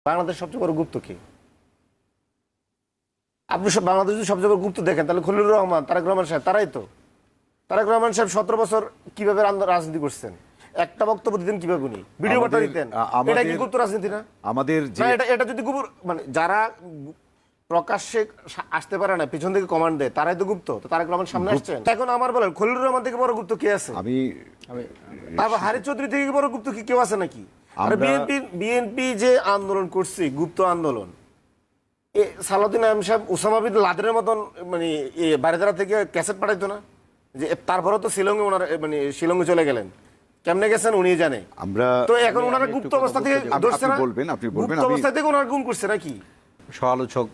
বাংলাদেশ সবচেয়ে বড় গুপ্ত কি? আপনি বাংলাদেশ যদি সবচেয়ে বড় গুপ্ত দেখেন তাহলে খলিলুর রহমান, তারেক রহমান সাহেব, তারাই তো। তারেক রহমান সাহেব 17 বছর কিভাবে রাজনীতি করছেন, একটা বক্তব্য দিতেন কিভাবে, উনি ভিডিও বার্তা দিতেন, এটা কি গুপ্ত রাজনীতি না? আমাদের এটা যদি মানে যারা প্রকাশ্যে আসতে পারে না, পিছন থেকে কমান্ড দেয়, তারাই তো গুপ্ত। তো তারেক রহমান সামনে আসছেন। এখন আমার বলেন খলিলুর রহমান থেকে বড় গুপ্ত কে আছে? তারপর হারিস চৌধুরী থেকে বড় গুপ্ত কি কেউ আছে নাকি? আর বিএনপি যে আন্দোলন করছে, গুপ্ত আন্দোলন, সালাউদ্দিন আহমেদ সাহেব ওসামা বিন লাদেনের মতন মানে বারিধারা থেকে ক্যাসেট পাঠাইতো না? যে তারপরে তো শিলংয়ে ওনারা মানে শিলংয়ে চলে গেলেন, কেমনে গেছেন উনি জানে। আমরা তো এখন ওনারা গুপ্ত অবস্থা থেকে ধরছে না? আপনি বলবেন গুপ্ত অবস্থা থেকে ওনারা গুম করছে নাকি? সমালোচক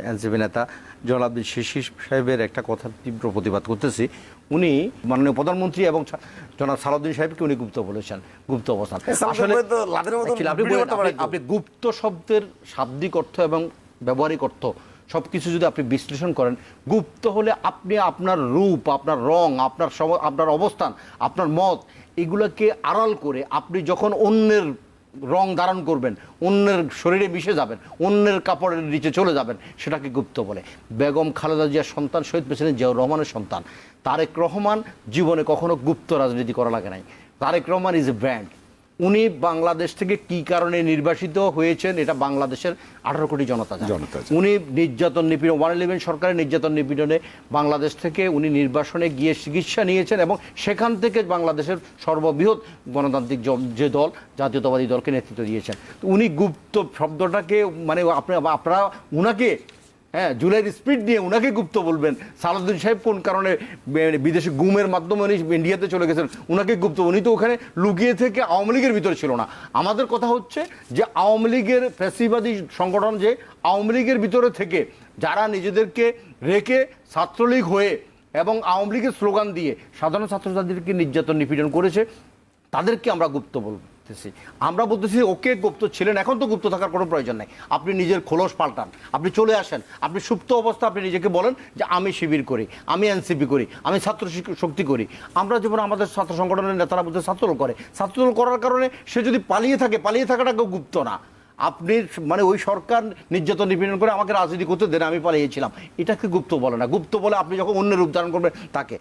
এনসিপি নেতা জনাব শিশির সাহেবের একটা কথা তীব্র প্রতিবাদ করতেছি। উনি মাননীয় প্রধানমন্ত্রী এবং জনাব সালাউদ্দিন সাহেবকে উনি গুপ্ত বলেছেন, গুপ্ত অবস্থান। আসলে আপনি গুপ্ত শব্দের শাব্দিক অর্থ এবং ব্যবহারিক অর্থ সবকিছু যদি আপনি বিশ্লেষণ করেন, গুপ্ত হলে আপনি আপনার রূপ, আপনার রং, আপনার অবস্থান, আপনার মত, এগুলোকে আড়াল করে আপনি যখন অন্যের রং ধারণ করবেন, অন্যের শরীরে মিশে যাবেন, অন্যের কাপড়ের নিচে চলে যাবেন, সেটাকে গুপ্ত বলে। বেগম খালেদা জিয়ার সন্তান শহীদ প্রেসিডেন্ট জিয়াউর রহমানের সন্তান তারেক রহমান জীবনে কখনো গুপ্ত রাজনীতি করা লাগে নাই। Tarique Rahman is a brand. উনি বাংলাদেশ থেকে কি কারণে নির্বাসিত হয়েছেন এটা বাংলাদেশের 18 কোটি জনতা জানে। উনি নির্যাতন নিপীড়ন, 111 সরকারের নির্যাতন নিপীড়নে বাংলাদেশ থেকে উনি নির্বাসনে গিয়ে চিকিৎসা নিয়েছেন এবং সেখান থেকে বাংলাদেশের সর্ববৃহৎ গণতান্ত্রিক যে দল, জাতীয়তাবাদী দলকে নেতৃত্ব দিয়েছেন। উনি গুপ্ত শব্দটাকে মানে আপনারা উনাকে জুলাইয়ের স্পিড দিয়ে উনাকে গুপ্ত বলবেন। সালাউদ্দিন সাহেব কোন কারণে বিদেশে গুমের মাধ্যমে উনি ইন্ডিয়াতে চলে গেছেন, উনাকে গুপ্ত। উনি তো ওখানে লুকিয়ে থেকে আওয়ামী লীগের ভিতরে ছিল না। আমাদের কথা হচ্ছে যে আওয়ামী লীগের ফ্যাসিবাদী সংগঠন, যে আওয়ামী লীগের ভিতরে থেকে যারা নিজেদেরকে রেখে ছাত্রলীগ হয়ে এবং আওয়ামী লীগের স্লোগান দিয়ে সাধারণ ছাত্রছাত্রীদেরকে নির্যাতন নিপীড়ন করেছে, তাদেরকে আমরা গুপ্ত বলতেছি। আমরা বলতেছি ওকে গুপ্ত ছিলেন, এখন তো গুপ্ত থাকার কোনো প্রয়োজন নাই। আপনি নিজের খোলস পাল্টান, আপনি চলে আসেন, আপনি সুপ্ত অবস্থা আপনি নিজেকে বলেন যে আমি শিবির করি, আমি এনসিপি করি, আমি ছাত্র শক্তি করি। আমরা যেমন আমাদের ছাত্র সংগঠনের নেতারা বলতে ছাত্রদল করে, ছাত্রদল করার কারণে সে যদি পালিয়ে থাকে, পালিয়ে থাকাটা কেউ গুপ্ত না। আপনি মানে ওই সরকার নির্যাতন নিপীড়ন করে আমাকে রাজনীতি করতে দেন, আমি পালিয়েছিলাম, এটাকে গুপ্ত বলে না। গুপ্ত বলে আপনি যখন অন্য রূপ ধারণ করবেন তাকে।